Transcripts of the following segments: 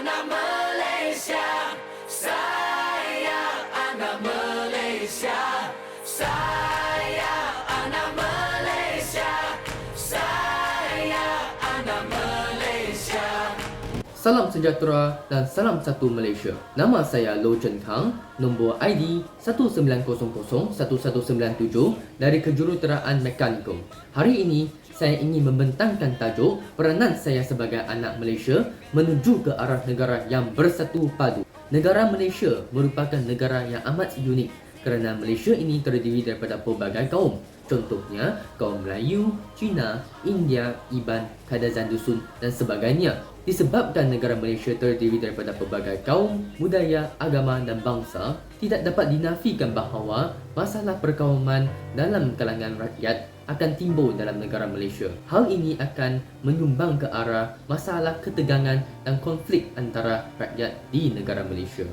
anak Malaysia. Saya anak Malaysia. Saya anak Malaysia. Saya anak Malaysia. Salam sejahtera dan salam satu Malaysia. Nama saya Loh Chen Kang, nombor ID 19001197 dari Kejuruteraan Mekanikum. Hari ini saya ingin membentangkan tajuk peranan saya sebagai anak Malaysia menuju ke arah negara yang bersatu padu. Negara Malaysia merupakan negara yang amat unik kerana Malaysia ini terdiri daripada pelbagai kaum. Contohnya, kaum Melayu, Cina, India, Iban, Kadazan Dusun dan sebagainya. Disebabkan negara Malaysia terdiri daripada pelbagai kaum, budaya, agama dan bangsa, tidak dapat dinafikan bahawa masalah perkauman dalam kalangan rakyat akan timbul dalam negara Malaysia. Hal ini akan menyumbang ke arah masalah ketegangan dan konflik antara rakyat di negara Malaysia.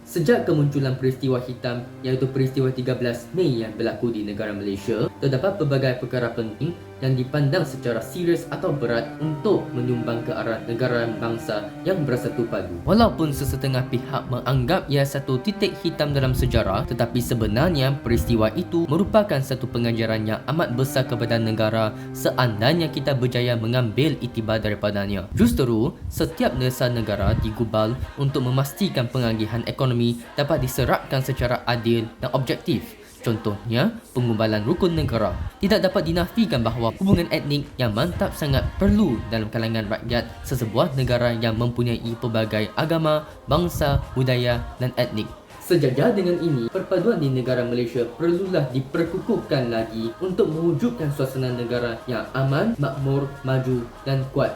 Sejak kemunculan peristiwa hitam iaitu peristiwa 13 Mei yang berlaku di negara Malaysia, terdapat pelbagai perkara penting yang dipandang secara serius atau berat untuk menyumbang ke arah negara bangsa yang bersatu padu. Walaupun sesetengah pihak menganggap ia satu titik hitam dalam sejarah, tetapi sebenarnya peristiwa itu merupakan satu pengajaran yang amat besar kepada negara seandainya kita berjaya mengambil iktibar daripadanya. Justru, setiap desa negara digubal untuk memastikan pengagihan ekonomi dapat diserapkan secara adil dan objektif. Contohnya, pengumbalan rukun negara. Tidak dapat dinafikan bahawa hubungan etnik yang mantap sangat perlu dalam kalangan rakyat sesebuah negara yang mempunyai pelbagai agama, bangsa, budaya dan etnik. Sejajar dengan ini, perpaduan di negara Malaysia perlulah diperkukuhkan lagi untuk mewujudkan suasana negara yang aman, makmur, maju dan kuat.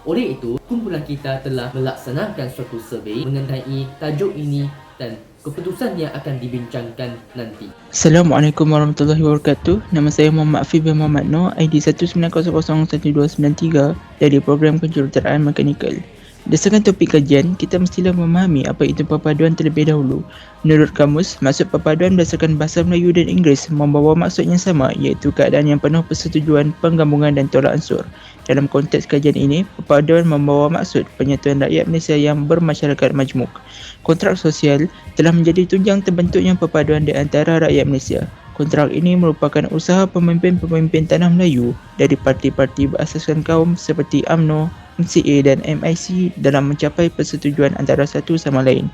Oleh itu, kumpulan kita telah melaksanakan suatu survey mengenai tajuk ini dan keputusannya akan dibincangkan nanti. Assalamualaikum warahmatullahi wabarakatuh. Nama saya Muhammad Afiq bin Muhammad Noor, ID 19001293 dari program Kejuruteraan Mekanikal. Berdasarkan topik kajian, kita mestilah memahami apa itu perpaduan terlebih dahulu. Menurut kamus, maksud perpaduan berdasarkan bahasa Melayu dan Inggeris membawa maksud yang sama, iaitu keadaan yang penuh persetujuan, penggabungan dan tolak ansur. Dalam konteks kajian ini, perpaduan membawa maksud penyatuan rakyat Malaysia yang bermasyarakat majmuk. Kontrak sosial telah menjadi tunjang terbentuknya perpaduan di antara rakyat Malaysia. Kontrak ini merupakan usaha pemimpin-pemimpin tanah Melayu dari parti-parti berasaskan kaum seperti UMNO, MCA dan MIC dalam mencapai persetujuan antara satu sama lain.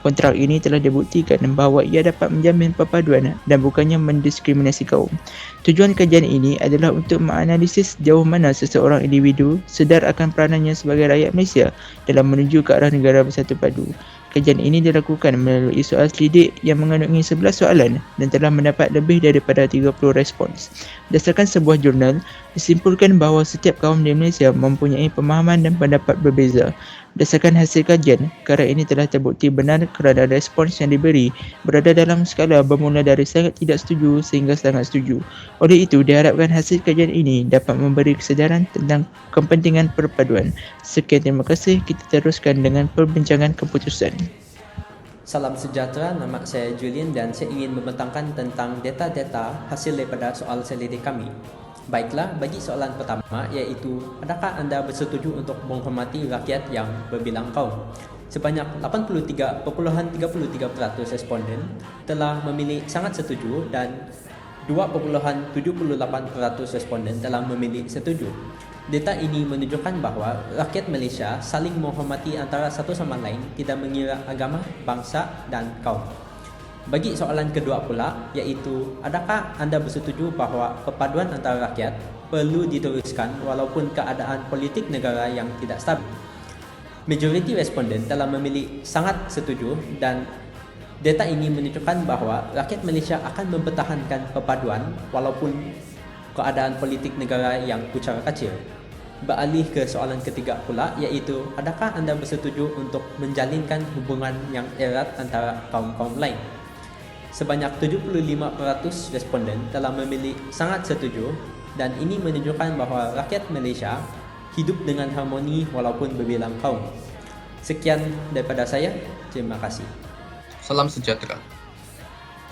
Kontrak ini telah dibuktikan bahawa ia dapat menjamin perpaduan dan bukannya mendiskriminasi kaum. Tujuan kajian ini adalah untuk menganalisis jauh mana seseorang individu sedar akan peranannya sebagai rakyat Malaysia dalam menuju ke arah negara bersatu padu. Kajian ini dilakukan melalui soal selidik yang mengandungi 11 soalan dan telah mendapat lebih daripada 30 respons. Berdasarkan sebuah jurnal, disimpulkan bahawa setiap kaum di Malaysia mempunyai pemahaman dan pendapat berbeza. Berdasarkan hasil kajian, perkara ini telah terbukti benar kerana respons yang diberi berada dalam skala bermula dari sangat tidak setuju sehingga sangat setuju. Oleh itu, diharapkan hasil kajian ini dapat memberi kesedaran tentang kepentingan perpaduan. Sekian, terima kasih. Kita teruskan dengan perbincangan keputusan. Salam sejahtera, nama saya Julian dan saya ingin membentangkan tentang data-data hasil daripada soal selidik kami. Baiklah, bagi soalan pertama iaitu, adakah anda bersetuju untuk menghormati rakyat yang berbilang kaum? Sebanyak 83.33% responden telah memilih sangat setuju dan 2.78% responden telah memilih setuju. Data ini menunjukkan bahawa rakyat Malaysia saling menghormati antara satu sama lain, tidak mengira agama, bangsa dan kaum. Bagi soalan kedua pula, iaitu adakah anda bersetuju bahawa perpaduan antara rakyat perlu diteruskan walaupun keadaan politik negara yang tidak stabil? Majoriti responden telah memilih sangat setuju dan data ini menunjukkan bahawa rakyat Malaysia akan mempertahankan perpaduan walaupun keadaan politik negara yang pucara kacir. Beralih ke soalan ketiga pula, iaitu adakah anda bersetuju untuk menjalinkan hubungan yang erat antara kaum-kaum lain? Sebanyak 75% responden telah memilih sangat setuju dan ini menunjukkan bahawa rakyat Malaysia hidup dengan harmoni walaupun berbilang kaum. Sekian daripada saya, terima kasih. Salam sejahtera.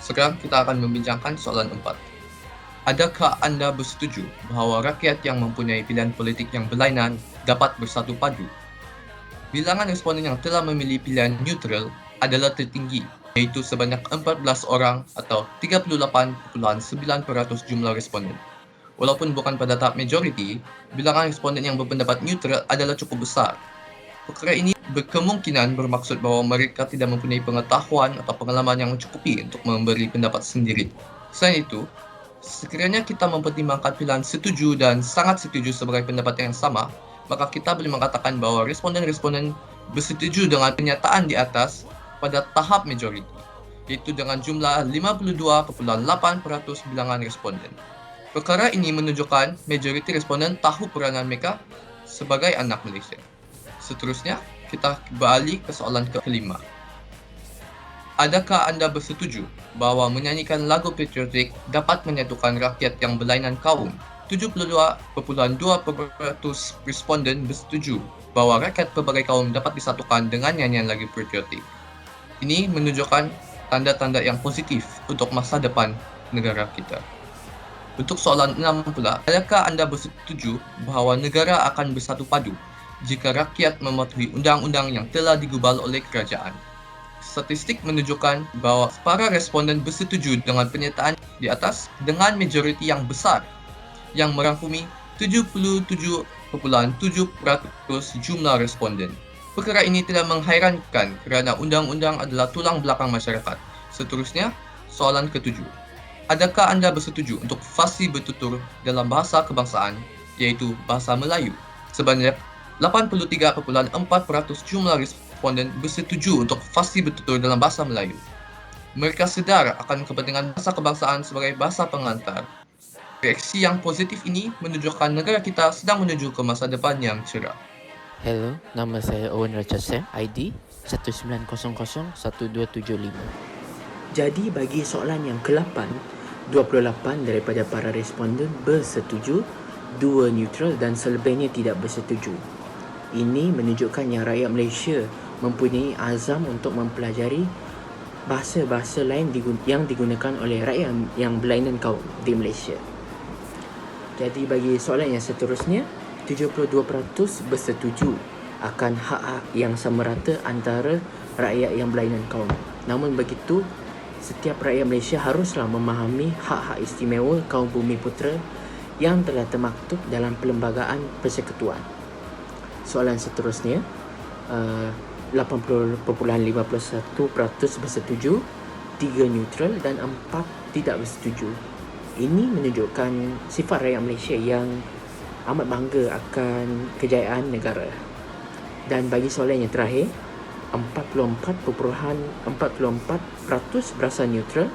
Sekarang kita akan membincangkan soalan 4. Adakah anda bersetuju bahawa rakyat yang mempunyai pilihan politik yang berlainan dapat bersatu padu? Bilangan responden yang telah memilih pilihan neutral adalah tertinggi, iaitu sebanyak 14 orang atau 38.9% jumlah responden. Walaupun bukan pada tahap majoriti, bilangan responden yang berpendapat neutral adalah cukup besar. Perkara ini berkemungkinan bermaksud bahawa mereka tidak mempunyai pengetahuan atau pengalaman yang mencukupi untuk memberi pendapat sendiri. Selain itu, sekiranya kita mempertimbangkan pilihan setuju dan sangat setuju sebagai pendapat yang sama, maka kita boleh mengatakan bahawa responden-responden bersetuju dengan pernyataan di atas pada tahap majoriti, iaitu dengan jumlah 52.8% bilangan responden. Perkara ini menunjukkan majoriti responden tahu peranan mereka sebagai anak Malaysia. Seterusnya, kita beralih ke soalan kelima. Adakah anda bersetuju bahawa menyanyikan lagu patriotik dapat menyatukan rakyat yang berlainan kaum? 72.2% responden bersetuju bahawa rakyat pelbagai kaum dapat disatukan dengan nyanyian lagu patriotik. Ini menunjukkan tanda-tanda yang positif untuk masa depan negara kita. Untuk soalan 6 pula, adakah anda bersetuju bahawa negara akan bersatu padu jika rakyat mematuhi undang-undang yang telah digubal oleh kerajaan? Statistik menunjukkan bahawa para responden bersetuju dengan pernyataan di atas dengan majoriti yang besar yang merangkumi 77.7% jumlah responden. Perkara ini tidak menghairankan kerana undang-undang adalah tulang belakang masyarakat. Seterusnya, soalan ketujuh. Adakah anda bersetuju untuk fasih bertutur dalam bahasa kebangsaan, iaitu bahasa Melayu? Sebanyak 83.4% jumlah responden bersetuju untuk fasih bertutur dalam bahasa Melayu. Mereka sedar akan kepentingan bahasa kebangsaan sebagai bahasa pengantar. Reaksi yang positif ini menunjukkan negara kita sedang menuju ke masa depan yang cerah. Hello, nama saya Owen Rachel Sam, ID 19001275. Jadi bagi soalan yang ke-8, 28 daripada para responden bersetuju, 2 neutral dan selebihnya tidak bersetuju. Ini menunjukkan yang rakyat Malaysia mempunyai azam untuk mempelajari bahasa-bahasa lain yang digunakan oleh rakyat yang berlainan kaum di Malaysia. Jadi bagi soalan yang seterusnya, 72% bersetuju akan hak-hak yang sama rata antara rakyat yang berlainan kaum. Namun begitu, setiap rakyat Malaysia haruslah memahami hak-hak istimewa kaum Bumi Putera yang telah termaktub dalam Perlembagaan Persekutuan. Soalan seterusnya, 80.51% bersetuju, 3 neutral dan 4 tidak bersetuju. Ini menunjukkan sifat rakyat Malaysia yang amat bangga akan kejayaan negara. Dan bagi soalan yang terakhir, 44.44% berasal neutral,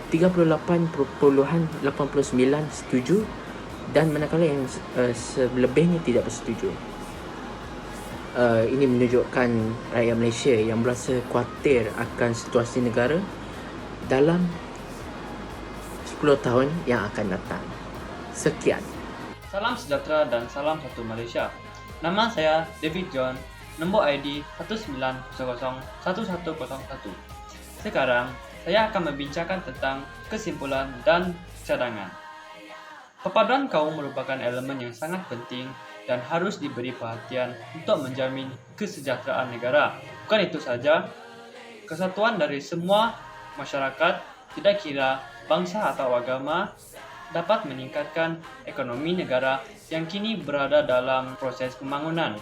38.89% setuju dan manakala yang selebihnya tidak bersetuju. Ini menunjukkan rakyat Malaysia yang berasa khawatir akan situasi negara dalam 10 tahun yang akan datang. Sekian. Salam sejahtera dan salam satu Malaysia. Nama saya David John, nombor ID 19001101. Sekarang, saya akan membincangkan tentang kesimpulan dan cadangan. Perpaduan kaum merupakan elemen yang sangat penting dan harus diberi perhatian untuk menjamin kesejahteraan negara. Bukan itu saja, kesatuan dari semua masyarakat, tidak kira bangsa atau agama, dapat meningkatkan ekonomi negara yang kini berada dalam proses pembangunan.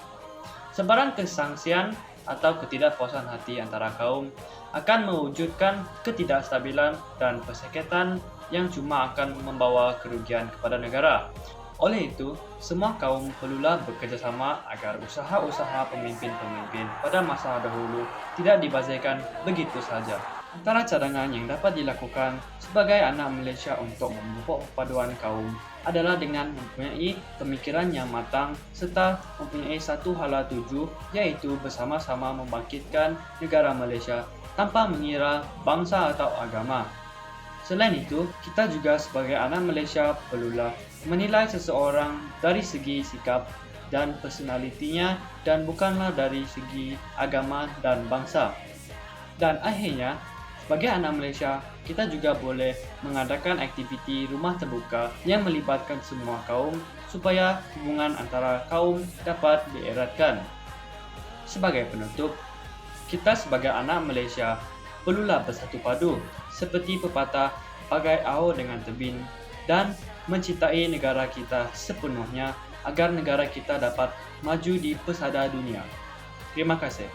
Sebaran kesangsian atau ketidakpuasan hati antara kaum akan mewujudkan ketidakstabilan dan persekatan yang cuma akan membawa kerugian kepada negara. Oleh itu, semua kaum perlulah bekerjasama agar usaha-usaha pemimpin-pemimpin pada masa dahulu tidak dibazirkan begitu saja. Antara cadangan yang dapat dilakukan sebagai anak Malaysia untuk memupuk perpaduan kaum adalah dengan mempunyai pemikiran yang matang serta mempunyai satu hala tuju, iaitu bersama-sama membangkitkan negara Malaysia tanpa mengira bangsa atau agama. Selain itu, kita juga sebagai anak Malaysia perlulah menilai seseorang dari segi sikap dan personalitinya dan bukanlah dari segi agama dan bangsa. Dan akhirnya, sebagai anak Malaysia, kita juga boleh mengadakan aktiviti rumah terbuka yang melibatkan semua kaum supaya hubungan antara kaum dapat dieratkan. Sebagai penutup, kita sebagai anak Malaysia perlulah bersatu padu seperti pepatah bagai aur dengan tebing dan mencintai negara kita sepenuhnya agar negara kita dapat maju di pesada dunia. Terima kasih.